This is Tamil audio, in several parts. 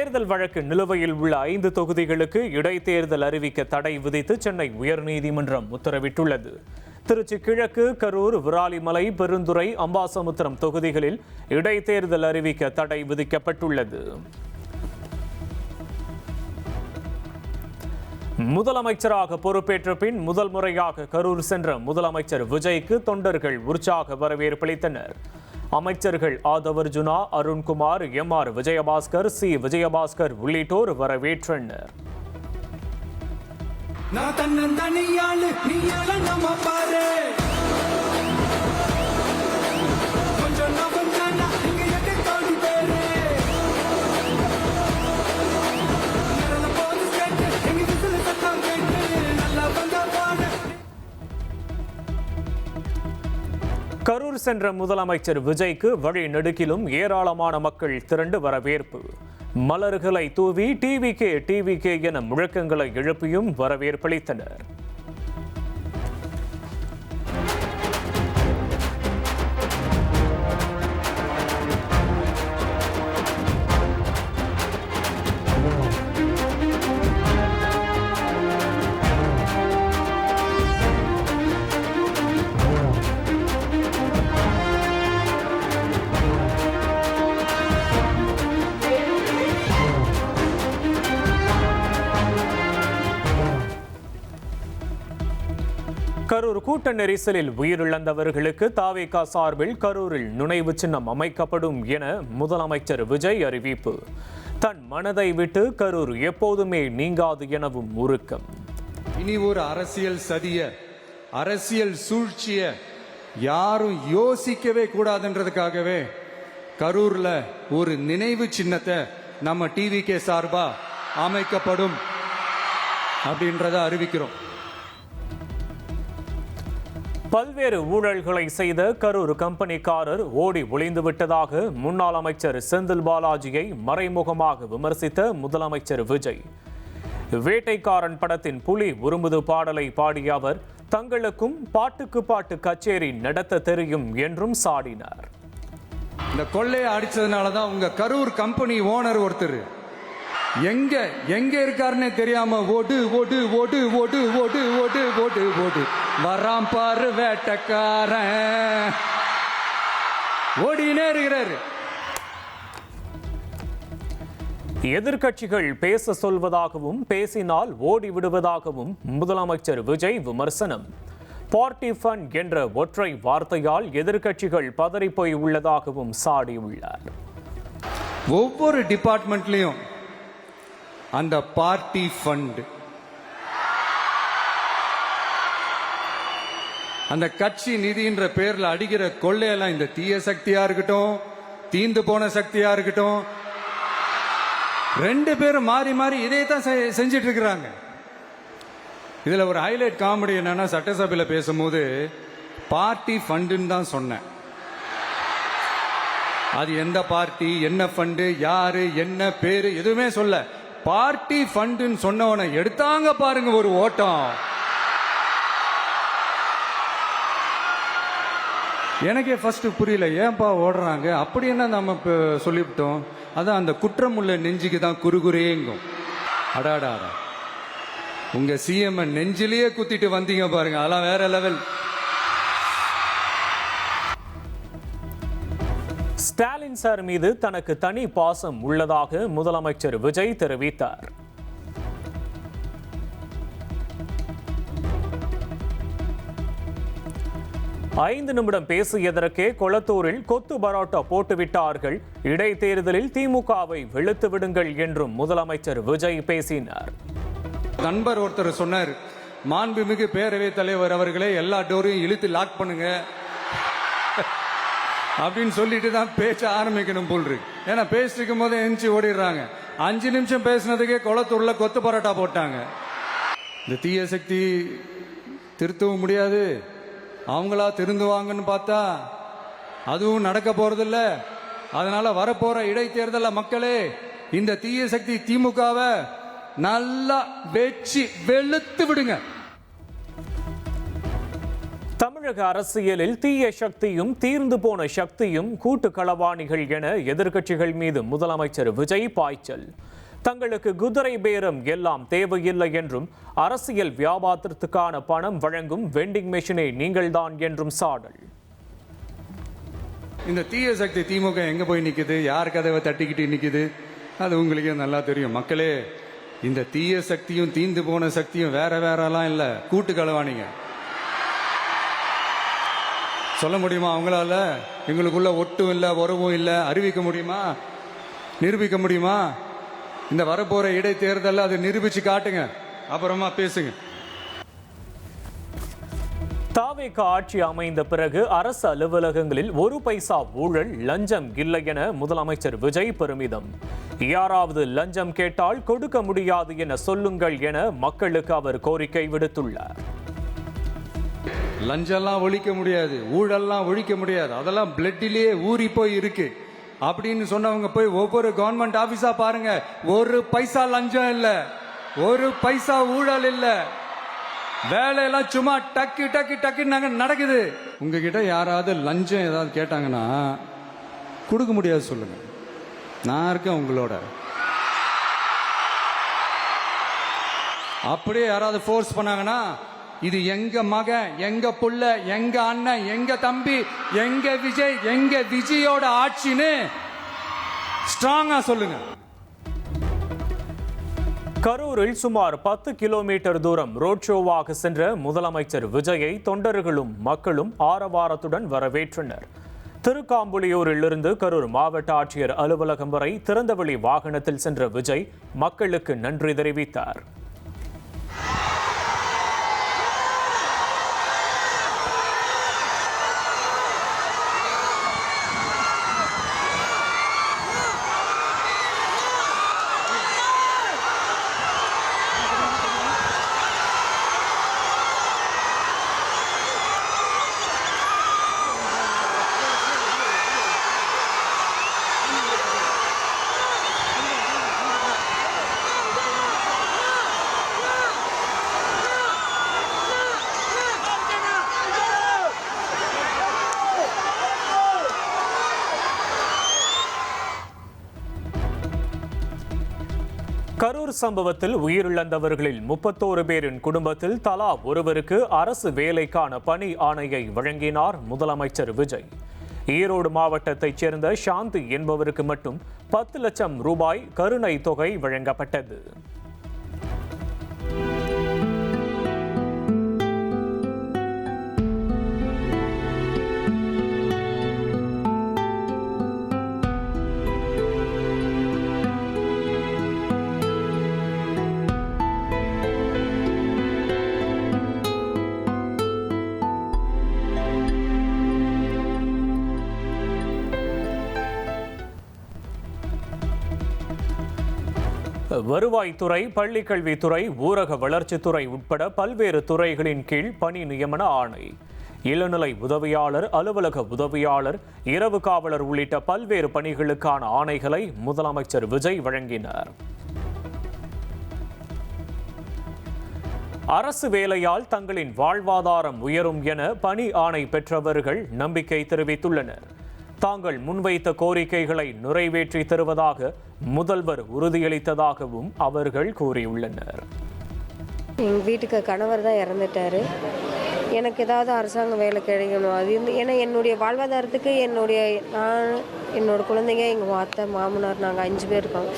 தேர்தல் வழக்கு நிலுவையில் உள்ள 5 தொகுதிகளுக்கு இடைத்தேர்தல் அறிவிக்க தடை விதித்து சென்னை உயர்நீதிமன்றம் உத்தரவிட்டுள்ளது. திருச்சி கிழக்கு, கரூர், விராலிமலை, பெருந்துறை, அம்பாசமுத்திரம் தொகுதிகளில் இடைத்தேர்தல் அறிவிக்க தடை விதிக்கப்பட்டுள்ளது. முதலமைச்சராக பொறுப்பேற்ற பின் முதல் முறையாக கரூர் சென்ற முதலமைச்சர் விஜய்க்கு தொண்டர்கள் உற்சாக வரவேற்பளித்தனர். அமைச்சர்கள் ஆதவர்ஜுனா, அருண்குமார், எம்.ஆர். விஜயபாஸ்கர், சி. விஜயபாஸ்கர் உள்ளிட்டோர் வரவேற்றனர். கரூர் சென்ற முதலமைச்சர் விஜய்க்கு வழி நெடுக்கிலும் ஏராளமான மக்கள் திரண்டு வரவேற்பு. மலர்களை தூவி டிவிகே என முழக்கங்களை எழுப்பியும் வரவேற்பளித்தனர். கரூர் கூட்ட நெரிசலில் உயிரிழந்தவர்களுக்கு தாவேகா சார்பில் கரூரில் நினைவு சின்னம் அமைக்கப்படும் என முதலமைச்சர் விஜய் அறிவிப்பு. தன் மனதை விட்டு கரூர் எப்போதுமே நீங்காது எனவும் உருக்கம். இனி ஒரு அரசியல் சதிய, அரசியல் சூழ்ச்சிய யாரும் யோசிக்கவே கூடாதுன்றதுக்காகவே கரூர்ல ஒரு நினைவு சின்னத்தை நம்ம டிவிகே சார்பா அமைக்கப்படும் அப்படின்றத அறிவிக்கிறோம். பல்வேறு ஊழல்களை செய்த கரூர் கம்பெனிக்காரர் ஓடி ஒளிந்து விட்டதாக முன்னாள் அமைச்சர் செந்தில் பாலாஜியை மறைமுகமாக விமர்சித்த முதலமைச்சர் விஜய். வேட்டைக்காரன் படத்தின் புலி உருமுது பாடலை பாடிய அவர் தங்களுக்கும் பாட்டுக்கு பாட்டு கச்சேரி நடத்த தெரியும் என்றும் சாடினார். இந்த கொள்ளையை அடிச்சதுனாலதான் உங்க கரூர் கம்பெனி ஓனர் ஒருத்தர் எங்க இருக்காருன்னே தெரியாம ஓடு ஓடு ஓடு ஓடு ஓடு ஓடு ஓடு ஓடு வராம் பாரு வேட்டக்காரன் ஓடினே இருக்கிறாரு. எதிர்க்கட்சிகள் பேச சொல்வதாகவும் பேசினால் ஓடி விடுவதாகவும் முதலமைச்சர் விஜய் விமர்சனம். பார்ட்டி ஃபண்ட் என்ற ஒற்றை வார்த்தையால் எதிர்க்கட்சிகள் பதறிப்போய் உள்ளதாகவும் சாடியுள்ளார். ஒவ்வொரு டிபார்ட்மெண்ட்லயும் அந்த பார்ட்டி ஃபண்ட், அந்த கட்சி நிதின்ற பேர்ல அடிக்கிற கொள்ளையெல்லாம் இந்த தீய சக்தியா இருக்கட்டும், தீந்து போன சக்தியா இருக்கட்டும், ரெண்டு பேரும் மாறி மாறி இதே தான் செஞ்சிட்டு இருக்கிறாங்க. இதுல ஒரு ஹைலைட் காமெடி என்னன்னா, சட்டசபையில பேசும்போது பார்ட்டி ஃபண்டுன்னு தான் சொன்னேன். அது எந்த பார்ட்டி, என்ன ஃபண்டு, யாரு, என்ன பேரு எதுவுமே சொல்ல. பார்ட்டி ஃபண்டுன்னு சொன்னவனை எடுத்தாங்க பாருங்க ஒரு ஓட்டம். எனக்கே ஃபர்ஸ்ட் புரியல, ஏன்பா ஓடுறாங்க, அப்படி என்ன நம்ம சொல்லிவிட்டோம். அதான் அந்த குற்றம் உள்ள நெஞ்சுக்கு தான் குறுகுறேங்கும். அடாடா, உங்க சிஎம் நெஞ்சிலேயே குத்திட்டு வந்தீங்க பாருங்க, அதெல்லாம் வேற லெவல். ஸ்டாலின் சார் மீது தனக்கு தனி பாசம் உள்ளதாக முதலமைச்சர் விஜய் தெரிவித்தார். ஐந்து நிமிடம் பேசியதற்கே கொளத்தூரில் கொத்து பரோட்டா போட்டுவிட்டார்கள். இடைத்தேர்தலில் திமுகவை வெளுத்து விடுங்கள் என்றும் முதலமைச்சர் விஜய் பேசினார். நண்பர் ஒருத்தர் சொன்னார், மாண்புமிகு பேரவைத் தலைவர் அவர்களே எல்லா டோரையும் இழுத்து லாக் பண்ணுங்க அப்படின்னு சொல்லிட்டு தான் பேச்ச ஆரம்பிக்கணும் போல் இருக்கு. ஏன்னா பேசிட்டு இருக்கும் போதே எந்திச்சு ஓடிடுறாங்க. 5 நிமிஷம் பேசினதுக்கே கொளத்தூர்ல கொத்து பரோட்டா போட்டாங்க. இந்த தீய சக்தி திருத்தவும் முடியாது, அவங்களா திருந்துவாங்கன்னு பார்த்தா அதுவும் நடக்க போறதில்ல. அதனால வரப்போற இடைத்தேர்தல மக்களே இந்த தீய சக்தி திமுகவை நல்லா வெச்சு வெளுத்து விடுங்க. தமிழக அரசியலில் தீய சக்தியும் தீர்ந்து போன சக்தியும் கூட்டு களவாணிகள் என எதிர்க்கட்சிகள் மீது முதலமைச்சர் விஜய் பாய்ச்சல். தங்களுக்கு குதிரை பேரம் எல்லாம் தேவையில்லை என்றும் அரசியல் வியாபாரத்திற்கான பணம் வழங்கும் வெண்டிங் மெஷினை நீங்கள்தான் என்றும் சாடல். இந்த தீய சக்தி திமுக எங்க போய் நிக்குது, யார் கதவை தட்டிக்கிட்டு நிக்குது, அது உங்களுக்கே நல்லா தெரியும். மக்களே, இந்த தீய சக்தியும் தீந்து போன சக்தியும் வேற வேறலாம் இல்ல, கூட்டு களவாணிங்க. சொல்ல முடியுமா அவங்களால? எங்களுக்குள்ள ஒட்டும் இல்லை, உறவும் இல்லை, அறிவிக்க முடியுமா, நிரூபிக்க முடியுமா? இந்த வரப்போற இடைத்தேர்தலில் அதை நிரூபிச்சு காட்டுங்க, அப்புறமா பேசுங்க. தாவேக ஆட்சி அமைந்த பிறகு அரசு அலுவலகங்களில் ஒரு பைசா ஊழல் லஞ்சம் இல்லை என முதலமைச்சர் விஜய் பெருமிதம். யாராவது லஞ்சம் கேட்டால் கொடுக்க முடியாது என சொல்லுங்கள் என மக்களுக்கு அவர் கோரிக்கை விடுத்துள்ளார். லஞ்சம்லாம் ஒழிக்க முடியாது, ஊழல்லாம் ஒழிக்க முடியாது, அதெல்லாம் பிளட்டிலேயே ஊறி போய் இருக்கு அப்படின்னு சொன்னவங்க போய் ஒவ்வொரு கவர்மெண்ட் ஆபீஸா பாருங்க. ஒரு பைசா லஞ்சம் இல்ல, ஒரு பைசா ஊழல் இல்ல, வேலையெல்லாம் சும்மா டக்கு டக்கு டக்குன்னு நடக்குது. உங்ககிட்ட யாராவது லஞ்சம் ஏதாவது கேட்டாங்கன்னா கொடுக்க முடியாது சொல்லுங்க, நான் இருக்கேன் உங்களோட. அப்படியே யாராவது ஃபோர்ஸ் பண்ணாங்கன்னா இது எங்க மகன், எங்க புள்ள, எங்க அண்ணன், எங்க தம்பி, எங்க விஜய், எங்க விஜயோட ஆட்சின்னு ஸ்ட்ராங்கா சொல்லுங்க. கரூரில் சுமார் 10 கிலோமீட்டர் தூரம் ரோட் ஷோவாக சென்ற முதலமைச்சர் விஜயை தொண்டர்களும் மக்களும் ஆரவாரத்துடன் வரவேற்றனர். திருக்காம்புலியூரில் இருந்து கரூர் மாவட்ட ஆட்சியர் அலுவலகம் வரை திறந்தவெளி வாகனத்தில் சென்ற விஜய் மக்களுக்கு நன்றி தெரிவித்தார். கரூர் சம்பவத்தில் உயிரிழந்தவர்களில் 31 பேரின் குடும்பத்தில் தலா ஒருவருக்கு அரசு வேலைக்கான பணி ஆணையை வழங்கினார் முதலமைச்சர் விஜய். ஈரோடு மாவட்டத்தைச் சேர்ந்த சாந்தி என்பவருக்கு மட்டும் 10 லட்சம் ரூபாய் கருணை தொகை வழங்கப்பட்டது. வருவாய்த்துறை, பள்ளிக்கல்வித்துறை, ஊரக வளர்ச்சித்துறை உட்பட பல்வேறு துறைகளின் கீழ் பணி நியமன ஆணை, இளநிலை உதவியாளர், அலுவலக உதவியாளர், இரவு காவலர் உள்ளிட்ட பல்வேறு பணிகளுக்கான ஆணைகளை முதலமைச்சர் விஜய் வழங்கினார். அரசு வேலையால் தங்களின் வாழ்வாதாரம் உயரும் என பணி ஆணை பெற்றவர்கள் நம்பிக்கை தெரிவித்துள்ளனர். தாங்கள் முன்வைத்த கோரிக்கைகளை நிறைவேற்றி தருவதாக முதல்வர் உறுதியளித்ததாகவும் அவர்கள் கூறியுள்ளனர். எங்கள் வீட்டுக்கு கணவர் தான் இறந்துட்டாரு. எனக்கு ஏதாவது அரசாங்க வேலை கிடைக்கணும். அது ஏன்னா என்னுடைய வாழ்வாதாரத்துக்கு என்னோட குழந்தைங்க, எங்கள் அத்தை, மாமனார், நாங்கள் 5 பேர் இருக்கோம்.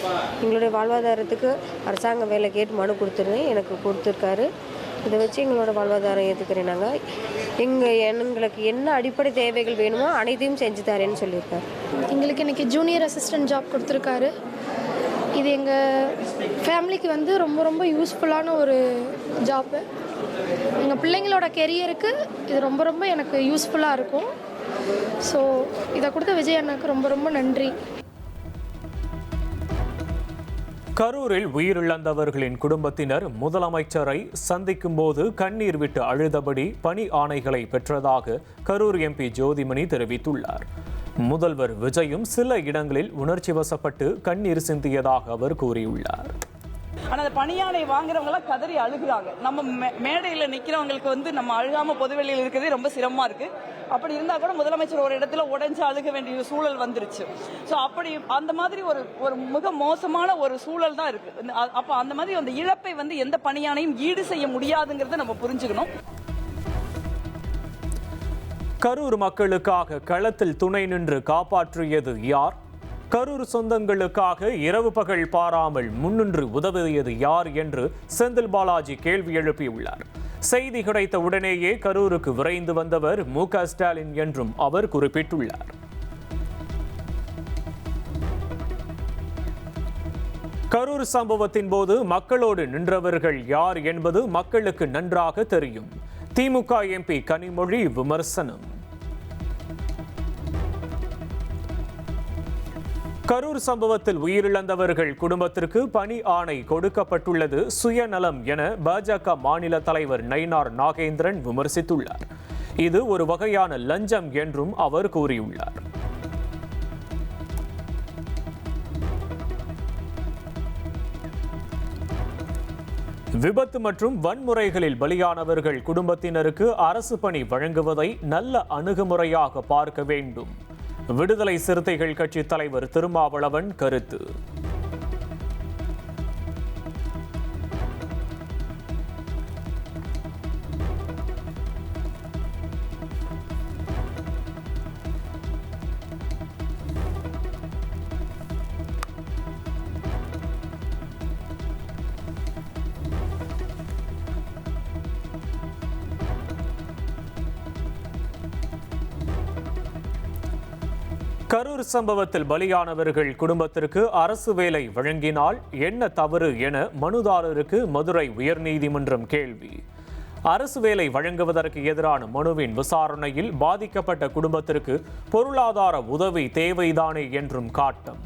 எங்களுடைய வாழ்வாதாரத்துக்கு அரசாங்க வேலை கேட்டு மனு கொடுத்துருந்தேன், எனக்கு கொடுத்துருக்காரு. இதை வச்சு எங்களோட வாழ்வாதாரம் ஏற்றுக்கிறேன். நாங்கள் எங்களுக்கு என்ன அடிப்படை தேவைகள் வேணுமோ அனைத்தையும் செஞ்சு தரேன்னு சொல்லியிருக்காரு. எங்களுக்கு இன்றைக்கி ஜூனியர் அசிஸ்டன்ட் ஜாப் கொடுத்துருக்காரு. இது எங்கள் ஃபேமிலிக்கு வந்து ரொம்ப ரொம்ப யூஸ்ஃபுல்லான ஒரு ஜாப்பு. எங்கள் பிள்ளைங்களோட கெரியருக்கு இது ரொம்ப ரொம்ப எனக்கு யூஸ்ஃபுல்லாக இருக்கும். ஸோ இதை கொடுத்த விஜய் அண்ணாக்கு ரொம்ப ரொம்ப நன்றி. கரூரில் உயிரிழந்தவர்களின் குடும்பத்தினர் முதலமைச்சரை சந்திக்கும் போது கண்ணீர் விட்டு அழுதபடி பணி ஆணைகளை பெற்றதாக கரூர் எம்பி ஜோதிமணி தெரிவித்துள்ளார். முதல்வர் விஜயும் சில இடங்களில் உணர்ச்சி வசப்பட்டு கண்ணீர் சிந்தியதாக அவர் கூறியுள்ளார். ஆனால் அந்த பணியானை வாங்குறவங்களாம் கதறி அழுகுறாங்க. நம்ம மேடையில் நிற்கிறவங்களுக்கு வந்து நம்ம அழுகாமல் பொதுவெளியில் இருக்கிறதே ரொம்ப சிரமமாக இருக்குது. அப்படி இருந்தால் கூட முதலமைச்சர் ஒரு இடத்துல உடைஞ்சு அழுக வேண்டிய சூழல் வந்துருச்சு. ஸோ அப்படி அந்த மாதிரி ஒரு மிக மோசமான ஒரு சூழல் தான் இருக்குது. அப்போ அந்த மாதிரி அந்த இழப்பை வந்து எந்த பணியானையும் ஈடு செய்ய முடியாதுங்கிறத நம்ம புரிஞ்சுக்கணும். கரூர் மக்களுக்காக களத்தில் துணை நின்று காப்பாற்றியது யார்? கரூர் சொந்தங்களுக்காக இரவு பகல் பாராமல் முன்னின்று உதவியது யார் என்று செந்தில் பாலாஜி கேள்வி எழுப்பியுள்ளார். செய்தி கிடைத்த உடனேயே கரூருக்கு விரைந்து வந்தவர் மு.க. ஸ்டாலின் என்றும் அவர் குறிப்பிட்டுள்ளார். கரூர் சம்பவத்தின் போது மக்களோடு நின்றவர்கள் யார் என்பது மக்களுக்கு நன்றாக தெரியும். திமுக எம்பி கனிமொழி விமர்சனம். கரூர் சம்பவத்தில் உயிரிழந்தவர்கள் குடும்பத்திற்கு பணி ஆணை கொடுக்கப்பட்டுள்ளது சுயநலம் என பாஜக மாநில தலைவர் நயினார் நாகேந்திரன் விமர்சித்துள்ளார். இது ஒரு வகையான லஞ்சம் என்றும் அவர் கூறியுள்ளார். விபத்து மற்றும் வன்முறைகளில் பலியானவர்கள் குடும்பத்தினருக்கு அரசு பணி வழங்குவதை நல்ல அணுகுமுறையாக பார்க்க வேண்டும். விடுதலை சிறுத்தைகள் கட்சி தலைவர் திருமாவளவன் கருத்து. கரூர் சம்பவத்தில் பலியானவர்கள் குடும்பத்திற்கு அரசு வேலை வழங்கினால் என்ன தவறு என மனுதாரருக்கு மதுரை உயர்நீதிமன்றம் கேள்வி. அரசு வேலை வழங்குவதற்கு எதிரான மனுவின் விசாரணையில் பாதிக்கப்பட்ட குடும்பத்திற்கு பொருளாதார உதவி தேவைதானே என்றும் காட்டம்.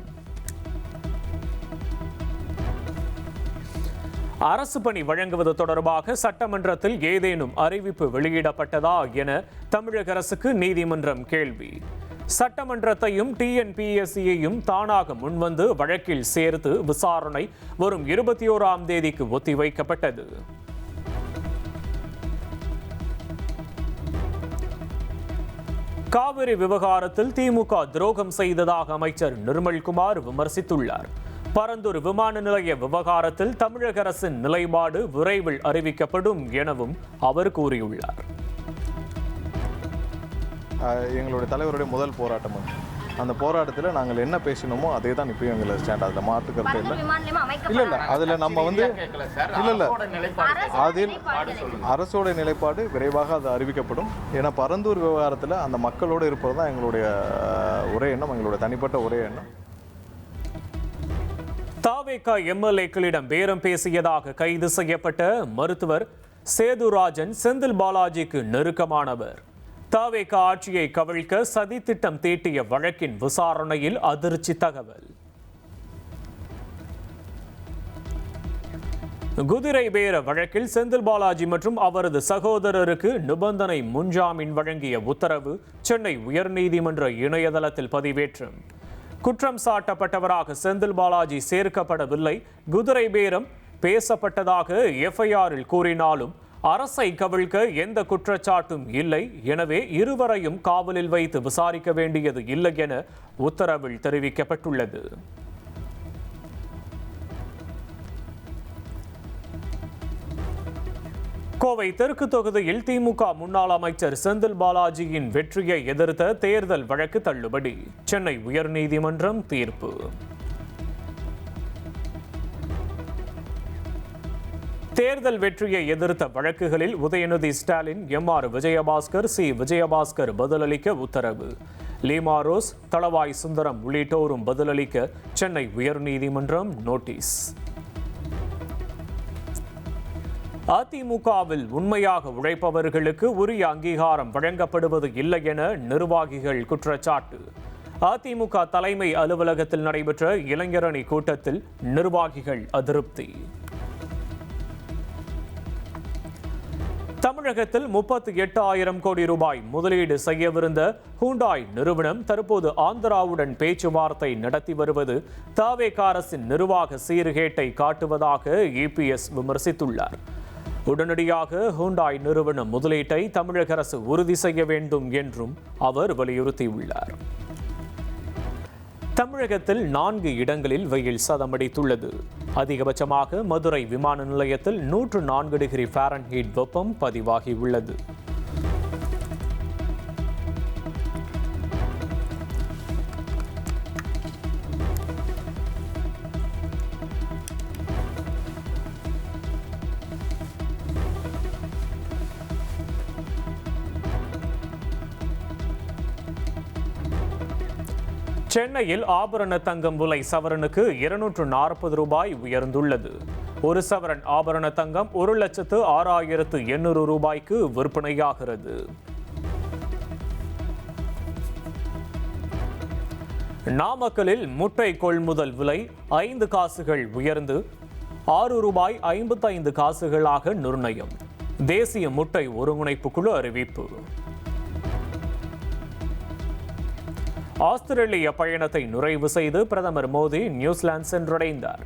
அரசு பணி வழங்குவது தொடர்பாக சட்டமன்றத்தில் ஏதேனும் அறிவிப்பு வெளியிடப்பட்டதா என தமிழக அரசுக்கு நீதிமன்றம் கேள்வி. சட்டமன்றத்தையும் டிஎன்பிஎஸ்சியையும் தானாக முன்வந்து வழக்கில் சேர்த்து விசாரணை வரும் 21ஆம் தேதிக்கு ஒத்திவைக்கப்பட்டது. காவிரி விவகாரத்தில் திமுக துரோகம் செய்ததாக அமைச்சர் நிர்மல்குமார் விமர்சித்துள்ளார். பரந்தூர் விமான நிலைய விவகாரத்தில் தமிழக அரசின் நிலைப்பாடு விரைவில் அறிவிக்கப்படும் எனவும் அவர் கூறியுள்ளார். எங்களுடைய தலைவருடைய முதல் போராட்டம் அந்த போராட்டத்தில் நாங்கள் என்ன பேசினோமோ அதே தான் இப்பயும் எங்களை ஸ்டாண்ட். அதில் மாற்றுக்கிறது இல்லை. அதில் நம்ம வந்து இல்லை அதில் அரசோட நிலைப்பாடு விரைவாக அது அறிவிக்கப்படும். ஏன்னா பரந்தூர் விவகாரத்தில் அந்த மக்களோடு இருப்பது தான் எங்களுடைய ஒரே எண்ணம், எங்களுடைய தனிப்பட்ட ஒரே எண்ணம். தாவேகா எம்எல்ஏக்களிடம் பேரம் பேசியதாக கைது செய்யப்பட்ட மருத்துவர் சேதுராஜன் செந்தில் பாலாஜிக்கு நெருக்கமானவர். தாவேகா ஆட்சியை கவிழ்க்க சதி திட்டம் தீட்டிய வழக்கின் விசாரணையில் அதிர்ச்சி தகவல். குதிரை பேர வழக்கில் செந்தில் பாலாஜி மற்றும் அவரது சகோதரருக்கு நிபந்தனை முன்ஜாமீன் வழங்கிய உத்தரவு சென்னை உயர்நீதிமன்ற இணையதளத்தில் பதிவேற்றம். குற்றம் சாட்டப்பட்டவராக செந்தில் பாலாஜி சேர்க்கப்படவில்லை. குதிரை பேரம் பேசப்பட்டதாக எஃப்ஐஆரில் கூறினாலும் அரசை கவிழ்க்க எந்த குற்றச்சாட்டும் இல்லை. எனவே இருவரையும் காவலில் வைத்து விசாரிக்க வேண்டியது இல்லை என உத்தரவில் தெரிவிக்கப்பட்டுள்ளது. கோவை தெற்கு தொகுதியில் திமுக முன்னாள் அமைச்சர் செந்தில் பாலாஜியின் வெற்றியை எதிர்த்த தேர்தல் வழக்கு தள்ளுபடி. சென்னை உயர்நீதிமன்றம் தீர்ப்பு. தேர்தல் வெற்றியை எதிர்த்த வழக்குகளில் உதயநிதி ஸ்டாலின், எம்.ஆர். விஜயபாஸ்கர், சி. விஜயபாஸ்கர் பதிலளிக்க உத்தரவு. லீமா ரோஸ், தளவாய் சுந்தரம் உள்ளிட்டோரும் பதிலளிக்க சென்னை உயர்நீதிமன்றம் நோட்டீஸ். அதிமுகவில் உண்மையாக உழைப்பவர்களுக்கு உரிய அங்கீகாரம் வழங்கப்படுவது இல்லை என நிர்வாகிகள் குற்றச்சாட்டு. அதிமுக தலைமை அலுவலகத்தில் நடைபெற்ற இளைஞரணி கூட்டத்தில் நிர்வாகிகள் அதிருப்தி. தமிழகத்தில் 38,000 கோடி ரூபாய் முதலீடு செய்யவிருந்த ஹூண்டாய் நிறுவனம் தற்போது ஆந்திராவுடன் பேச்சுவார்த்தை நடத்தி வருவது தவேக அரசின் நிர்வாக சீர்கேட்டை காட்டுவதாக இபிஎஸ் விமர்சித்துள்ளார். உடனடியாக ஹூண்டாய் நிறுவன முதலீட்டை தமிழக அரசு உறுதி செய்ய வேண்டும் என்றும் அவர் வலியுறுத்தியுள்ளார். தமிழகத்தில் 4 இடங்களில் வெயில் சதமடித்துள்ளது. அதிகபட்சமாக மதுரை விமான நிலையத்தில் 104 டிகிரி ஃபாரன்ஹீட் வெப்பம் பதிவாகியுள்ளது. சென்னையில் ஆபரண தங்கம் விலை சவரனுக்கு 240 ரூபாய் உயர்ந்துள்ளது. ஒரு சவரன் ஆபரண தங்கம் 1,06,800 ரூபாய்க்கு விற்பனையாகிறது. நாமக்கலில் முட்டை கொள்முதல் விலை 5 காசுகள் உயர்ந்து 6 ரூபாய் 55 காசுகளாக நிர்ணயம். தேசிய முட்டை ஒருங்கிணைப்பு குழு அறிவிப்பு. ஆஸ்திரேலிய பயணத்தை நிறைவு செய்து பிரதமர் மோடி நியூசிலாந்து சென்றடைந்தார்.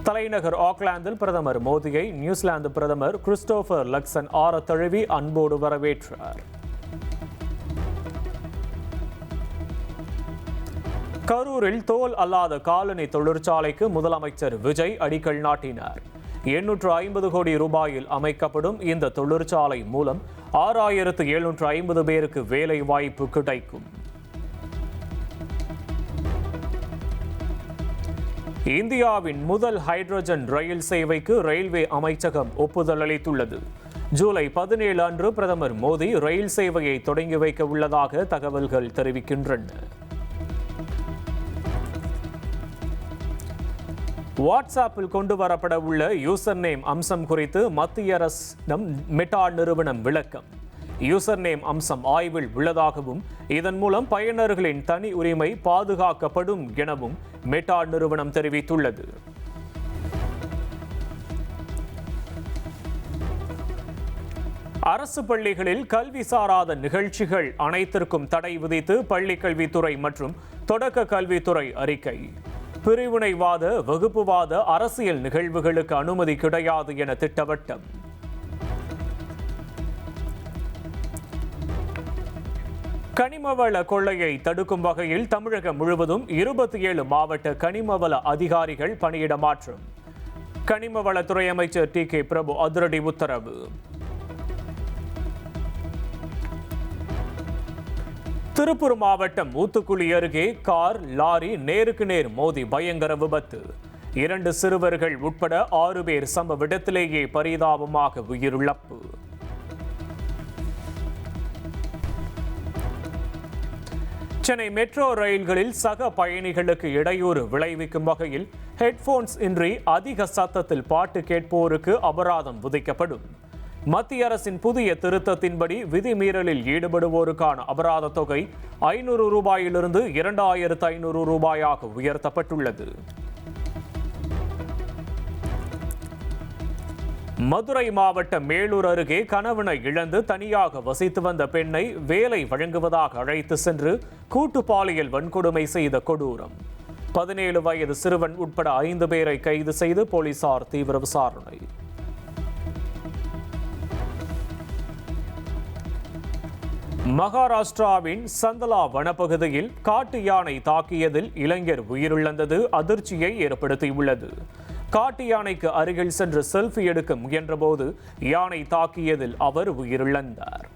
தலைநகர் ஆக்லாந்தில் பிரதமர் மோடியை நியூசிலாந்து பிரதமர் கிறிஸ்டோபர் லக்சன் ஆற தழுவி அன்போடு வரவேற்றார். கரூரில் தோல் அல்லாத காலனி தொழிற்சாலைக்கு முதலமைச்சர் விஜய் அடிக்கல் நாட்டினார். 850 கோடி ரூபாயில் அமைக்கப்படும் இந்த தொழிற்சாலை மூலம் 6,750 பேருக்கு வேலை வாய்ப்பு கிடைக்கும். இந்தியாவின் முதல் ஹைட்ரஜன் ரயில் சேவைக்கு ரயில்வே அமைச்சகம் ஒப்புதல் அளித்துள்ளது. ஜூலை 17 அன்று பிரதமர் மோடி ரயில் சேவையை தொடங்கி வைக்க உள்ளதாக தகவல்கள் தெரிவிக்கின்றன. வாட்ஸ்ஆப்பில் கொண்டு வரப்பட உள்ள யூசர் நேம் அம்சம் குறித்து மத்திய அரசிடம் மெட்டா நிறுவனம் விளக்கம். யூசர் நேம் அம்சம் ஆய்வில் உள்ளதாகவும் இதன் மூலம் பயனர்களின் தனி உரிமை பாதுகாக்கப்படும் எனவும் மெட்டா நிறுவனம் தெரிவித்துள்ளது. அரசு பள்ளிகளில் கல்வி சாராத நிகழ்ச்சிகள் அனைத்திற்கும் தடை விதித்து பள்ளிக்கல்வித்துறை மற்றும் தொடக்க கல்வித்துறை அறிக்கை. பிரிவினைவாத வகுப்புவாத அரசியல் நிகழ்வுகளுக்கு அனுமதி கிடையாது என திட்டவட்டம். கனிமவள கொள்ளையை தடுக்கும் வகையில் தமிழகம் முழுவதும் 27 மாவட்ட கனிமவள அதிகாரிகள் பணியிட மாற்றம். கனிமவளத்துறை அமைச்சர் டி.கே. பிரபு அதிரடி உத்தரவு. திருப்பூர் மாவட்டம் ஊத்துக்குளி அருகே கார் லாரி நேருக்கு நேர் மோதி பயங்கர விபத்து. 2 சிறுவர்கள் உட்பட 6 பேர் சம்பவ இடத்திலேயே பரிதாபமாக உயிரிழப்பு. சென்னை மெட்ரோ ரயில்களில் சக பயணிகளுக்கு இடையூறு விளைவிக்கும் வகையில் ஹெட்போன்ஸ் இன்றி அதிக சத்தத்தில் பாட்டு கேட்போருக்கு அபராதம் விதிக்கப்படும். மத்திய அரசின் புதிய திருத்தத்தின்படி விதிமீறலில் ஈடுபடுவோருக்கான அபராத தொகை 500 ரூபாயிலிருந்து 2,500 ரூபாயாக உயர்த்தப்பட்டுள்ளது. மதுரை மாவட்டம் மேலூர் அருகே கணவனை இழந்து தனியாக வசித்து வந்த பெண்ணை வேலை வழங்குவதாக அழைத்து சென்று கூட்டு பாலியல் வன்கொடுமை செய்த கொடூரம். 17 வயது சிறுவன் உட்பட 5 பேரை கைது செய்து போலீசார் தீவிர விசாரணை. மகாராஷ்டிராவின் சந்தலா வனப்பகுதியில் காட்டு யானை தாக்கியதில் இளைஞர் உயிரிழந்தது அதிர்ச்சியை ஏற்படுத்தியுள்ளது. காட்டு யானைக்கு அருகில் சென்று செல்ஃபி எடுக்க முயன்றபோது யானை தாக்கியதில் அவர் உயிரிழந்தார்.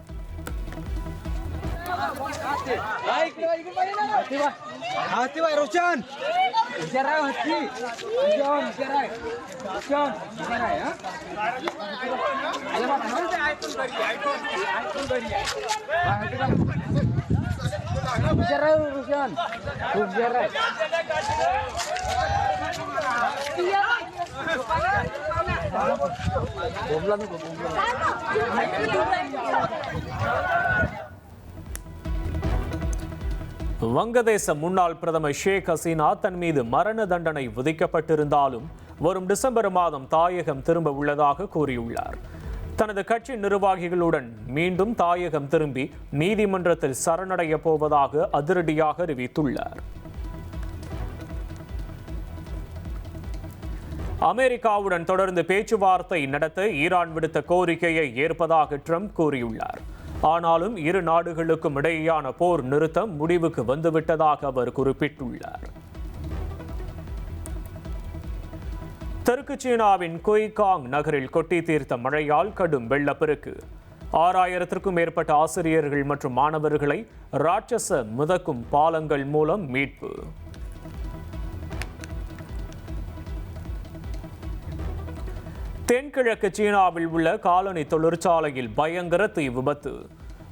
வங்கதேச முன்னாள் பிரதமர் ஷேக் ஹசீனா தன் மீது மரண தண்டனை விதிக்கப்பட்டிருந்தாலும் வரும் டிசம்பர் மாதம் தாயகம் திரும்ப உள்ளதாக கூறியுள்ளார். தனது கட்சி நிர்வாகிகளுடன் மீண்டும் தாயகம் திரும்பி நீதிமன்றத்தில் சரணடைய போவதாக அதிரடியாக அறிவித்துள்ளார். அமெரிக்காவுடன் தொடர்ந்து பேச்சுவார்த்தை நடத்த ஈரான் விடுத்த கோரிக்கையை ஏற்பதாக ட்ரம்ப் கூறியுள்ளார். ஆனாலும் இரு நாடுகளுக்கும் இடையேயான போர் நிறுத்தம் முடிவுக்கு வந்துவிட்டதாக அவர் குறிப்பிட்டுள்ளார். தெற்கு சீனாவின் குய்காங் நகரில் கொட்டி தீர்த்த மழையால் கடும் வெள்ளப்பெருக்கு. 6000க்கும் மேற்பட்ட ஆசிரியர்கள் மற்றும் மாணவர்களை ராட்சச மிதக்கும் பாலங்கள் மூலம் மீட்பு. தென்கிழக்கு சீனாவில் உள்ள காலனி தொழிற்சாலையில் பயங்கர தீ விபத்து.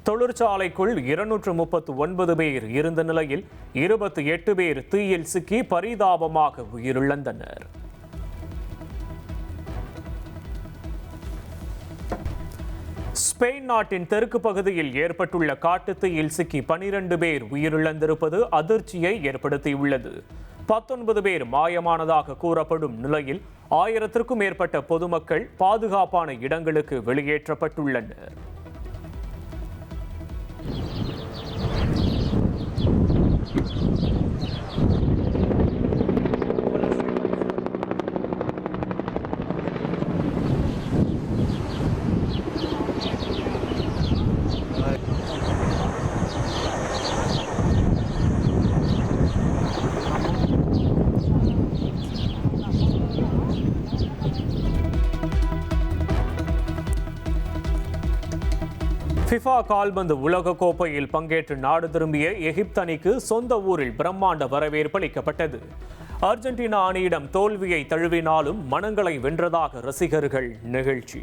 தொழிற்சாலைக்குள் 239 பேர் இருந்த நிலையில் 28 பேர் தீயில் சிக்கி பரிதாபமாக உயிரிழந்தனர். ஸ்பெயின் நாட்டின் தெற்கு பகுதியில் ஏற்பட்டுள்ள காட்டுத்தீயில் சிக்கி 12 பேர் உயிரிழந்திருப்பது அதிர்ச்சியை ஏற்படுத்தியுள்ளது. 19 பேர் மாயமானதாக கூறப்படும் நிலையில் 1000க்கும் மேற்பட்ட பொதுமக்கள் பாதுகாப்பான இடங்களுக்கு வெளியேற்றப்பட்டுள்ளனர். ஃபிஃபா கால்பந்து உலகக்கோப்பையில் பங்கேற்று நாடு திரும்பிய எகிப்து அணிக்கு சொந்த ஊரில் பிரம்மாண்ட வரவேற்பு அளிக்கப்பட்டது. அர்ஜென்டினா அணியிடம் தோல்வியை தழுவினாலும் மனங்களை வென்றதாக ரசிகர்கள் நெகிழ்ச்சி.